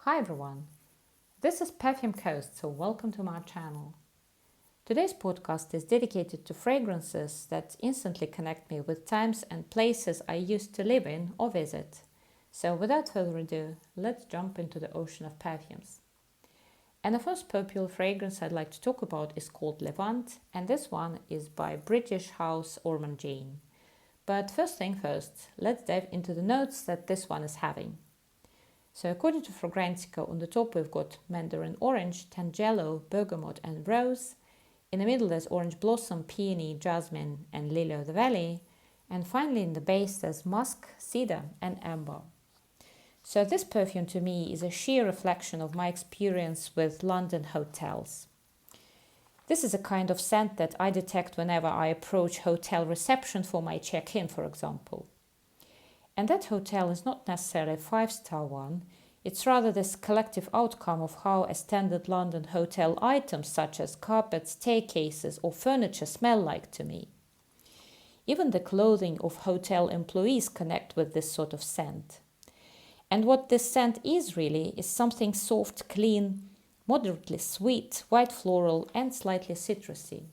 Hi everyone, this is Perfume Coast, so welcome to my channel. Today's podcast is dedicated to fragrances that instantly connect me with times and places I used to live in or visit. So without further ado, let's jump into the ocean of perfumes. And the first popular fragrance I'd like to talk about is called Levant, and this one is by British house Ormonde. But first thing first, let's dive into the notes that this one is having. So according to Fragrantica, on the top we've got mandarin orange, tangelo, bergamot and rose. In the middle there's orange blossom, peony, jasmine and lily of the valley. And finally in the base there's musk, cedar and amber. So this perfume to me is a sheer reflection of my experience with London hotels. This is a kind of scent that I detect whenever I approach hotel reception for my check-in, for example. And that hotel is not necessarily a five-star one, it's rather this collective outcome of how a standard London hotel items such as carpets, staircases or furniture smell like to me. Even the clothing of hotel employees connect with this sort of scent. And what this scent is really is something soft, clean, moderately sweet, white floral and slightly citrusy.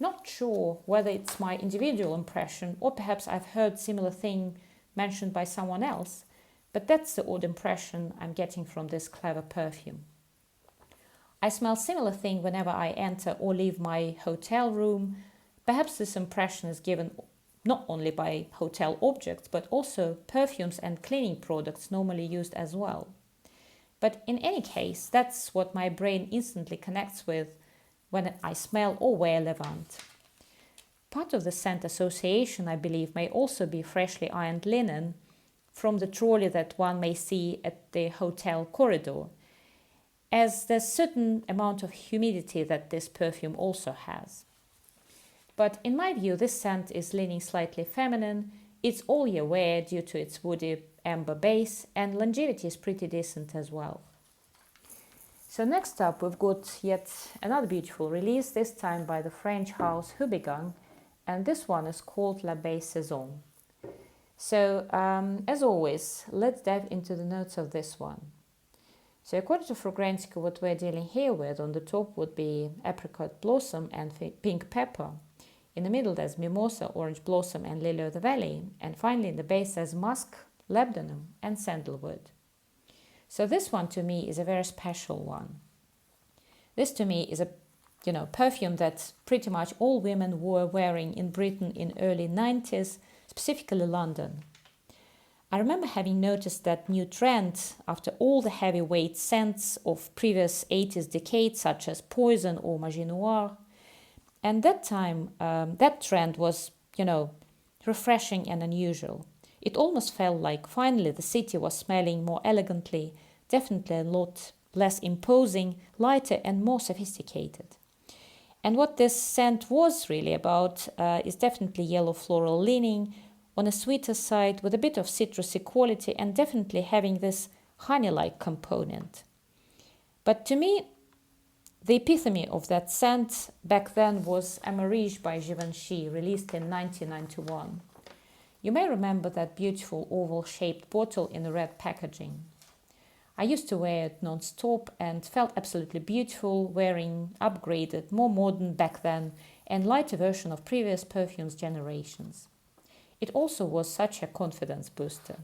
Not sure whether it's my individual impression or perhaps I've heard similar thing mentioned by someone else, but that's the odd impression I'm getting from this clever perfume. I smell similar thing whenever I enter or leave my hotel room. Perhaps this impression is given not only by hotel objects but also perfumes and cleaning products normally used as well. But in any case, that's what my brain instantly connects with when I smell or wear Levant. Part of the scent association, I believe, may also be freshly ironed linen from the trolley that one may see at the hotel corridor, as there's a certain amount of humidity that this perfume also has. But in my view, this scent is leaning slightly feminine. It's all year wear due to its woody amber base, and longevity is pretty decent as well. So next up we've got yet another beautiful release, this time by the French house Houbiant, and this one is called La Belle Saison. So as always, let's dive into the notes of this one. So according to Fragrantica, what we're dealing here with on the top would be apricot blossom and pink pepper. In the middle there's mimosa, orange blossom and lily of the valley, and finally in the base there's musk, labdanum and sandalwood. So this one to me is a very special one. This to me is a perfume that pretty much all women were wearing in Britain in early 90s, specifically London. I remember having noticed that new trend after all the heavyweight scents of previous 80s decades such as Poison or Magie Noire. And that time, that trend was, refreshing and unusual. It almost felt like finally the city was smelling more elegantly, definitely a lot less imposing, lighter and more sophisticated. And what this scent was really about is definitely yellow floral leaning, on a sweeter side with a bit of citrusy quality and definitely having this honey-like component. But to me, the epitome of that scent back then was Amarige by Givenchy, released in 1991. You may remember that beautiful oval-shaped bottle in the red packaging. I used to wear it non-stop and felt absolutely beautiful, wearing upgraded, more modern back then and lighter version of previous perfumes generations. It also was such a confidence booster.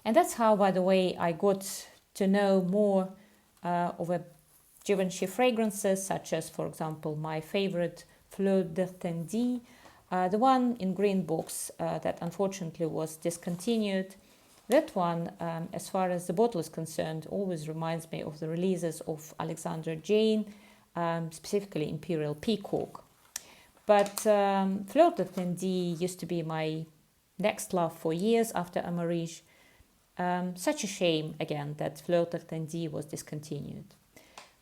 And that's how, by the way, I got to know more of a Givenchy fragrances, such as, for example, my favorite Fleur the one in green box that unfortunately was discontinued. That one, as far as the bottle is concerned, always reminds me of the releases of Alexandre J, specifically Imperial Peacock. But Fleur de used to be my next love for years after Amarige. Such a shame, again, that Fleur de was discontinued.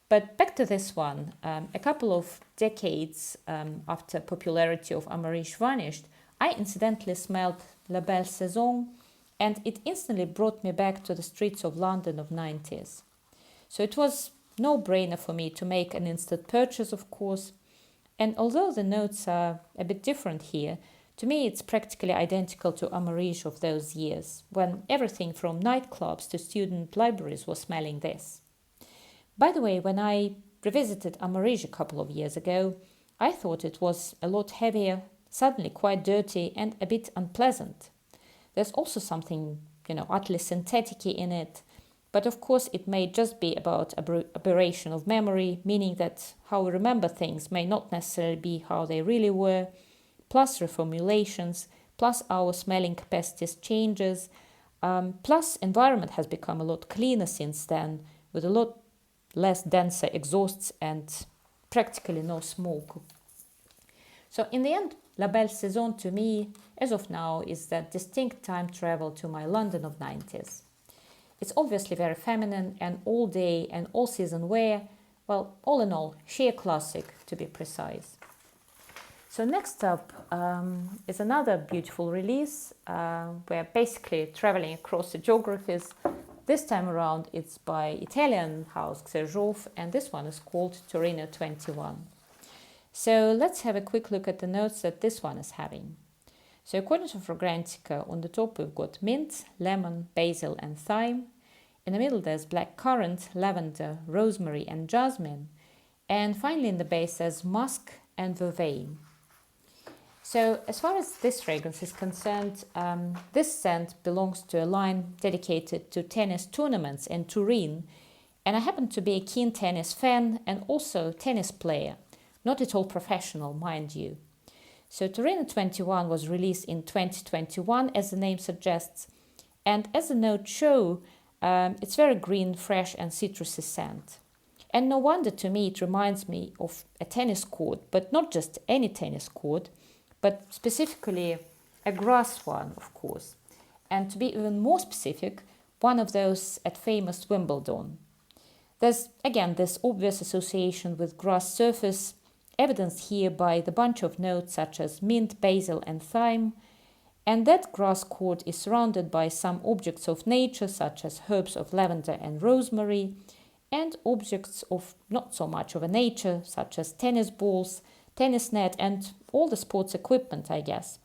But back to this one, a couple of decades after popularity of Amarige vanished, I incidentally smelled La Belle Saison, and it instantly brought me back to the streets of London of 90s. So it was no-brainer for me to make an instant purchase, of course. And although the notes are a bit different here, To me, it's practically identical to Amarige of those years, when everything from nightclubs to student libraries was smelling this. By the way, when I revisited Amarige a couple of years ago, I thought it was a lot heavier, suddenly quite dirty and a bit unpleasant. There's also something, utterly synthetic in it, but of course it may just be about aberration of memory, meaning that how we remember things may not necessarily be how they really were, plus reformulations, plus our smelling capacities changes, plus environment has become a lot cleaner since then, with a lot less denser exhausts and practically no smoke. So in the end, La Belle Saison to me, as of now, is that distinct time travel to my London of 90s. It's obviously very feminine and all day and all season wear, well, all in all, sheer classic to be precise. So next up is another beautiful release. We're basically traveling across the geographies. This time around it's by Italian house Xerjoff, and this one is called Torino 21. So let's have a quick look at the notes that this one is having. So according to Fragrantica, on the top we've got mint, lemon, basil and thyme. In the middle there's blackcurrant, lavender, rosemary and jasmine. And finally in the base there's musk and vervain. So as far as this fragrance is concerned, this scent belongs to a line dedicated to tennis tournaments in Turin. And I happen to be a keen tennis fan and also tennis player. Not at all professional, mind you. So Torino 21 was released in 2021, as the name suggests. And as the notes show, it's very green, fresh and citrusy scent. And no wonder to me it reminds me of a tennis court, but not just any tennis court, but specifically a grass one, of course. And to be even more specific, one of those at famous Wimbledon. There's, again, this obvious association with grass surface, evidenced here by the bunch of notes such as mint, basil and thyme, and that grass court is surrounded by some objects of nature such as herbs of lavender and rosemary, and objects of not so much of a nature such as tennis balls, tennis net and all the sports equipment, I guess.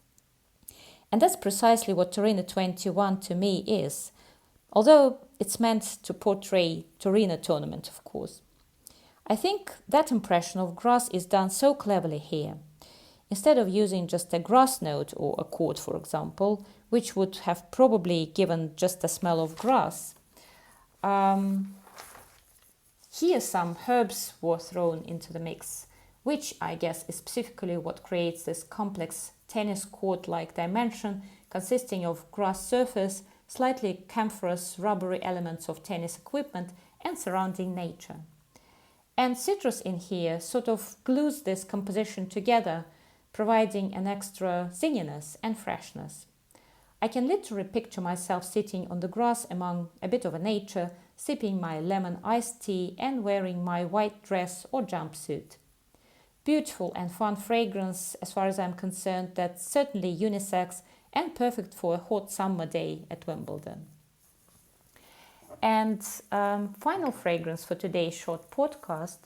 And that's precisely what Torino 21 to me is, although it's meant to portray Torino tournament, of course. I think that impression of grass is done so cleverly here. Instead of using just a grass note or a chord, for example, which would have probably given just a smell of grass, here some herbs were thrown into the mix, which I guess is specifically what creates this complex tennis court-like dimension consisting of grass surface, slightly camphorous rubbery elements of tennis equipment and surrounding nature. And citrus in here sort of glues this composition together, providing an extra zinginess and freshness. I can literally picture myself sitting on the grass among a bit of a nature, sipping my lemon iced tea and wearing my white dress or jumpsuit. Beautiful and fun fragrance as far as I'm concerned, that's certainly unisex and perfect for a hot summer day at Wimbledon. And final fragrance for today's short podcast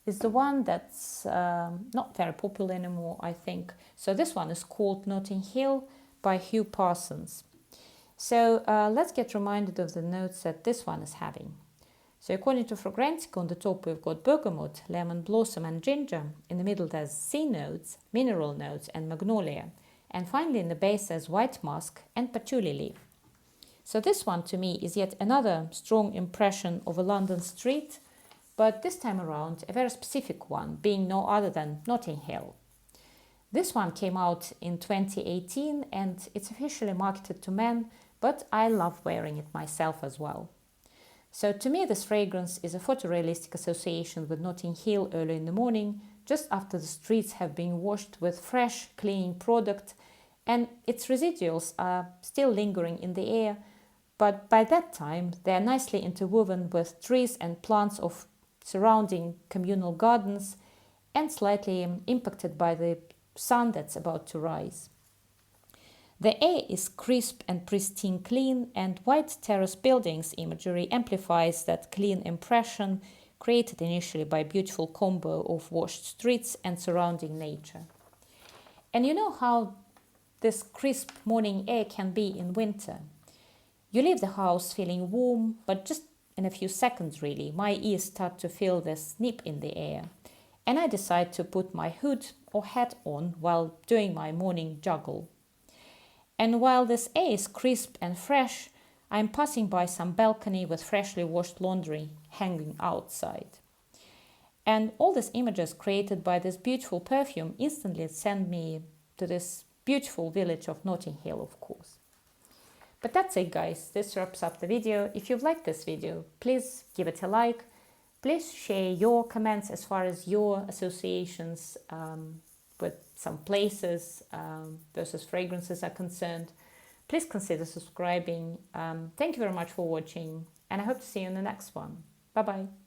is the one that's not very popular anymore, I think. So this one is called Notting Hill by Hugh Parsons. So let's get reminded of the notes that this one is having. So according to Fragrantica, on the top we've got bergamot, lemon blossom and ginger. In the middle there's sea notes, mineral notes and magnolia. And finally in the base there's white musk and patchouli leaf. So this one to me is yet another strong impression of a London street, but this time around a very specific one, being no other than Notting Hill. This one came out in 2018 and it's officially marketed to men, but I love wearing it myself as well. So to me this fragrance is a photorealistic association with Notting Hill early in the morning, just after the streets have been washed with fresh cleaning product, and its residuals are still lingering in the air, but by that time they are nicely interwoven with trees and plants of surrounding communal gardens and slightly impacted by the sun that's about to rise. The air is crisp and pristine clean, and white terrace buildings imagery amplifies that clean impression created initially by a beautiful combo of washed streets and surrounding nature. And you know how this crisp morning air can be in winter. You leave the house feeling warm, but just in a few seconds really, my ears start to feel this nip in the air. And I decide to put my hood or hat on while doing my morning joggle. And while this air is crisp and fresh, I'm passing by some balcony with freshly washed laundry hanging outside. And all these images created by this beautiful perfume instantly send me to this beautiful village of Notting Hill, of course. But that's it, guys. This wraps up the video. If you've liked this video, please give it a like. Please share your comments as far as your associations with some places versus fragrances are concerned. Please consider subscribing. Thank you very much for watching, and I hope to see you in the next one. Bye-bye.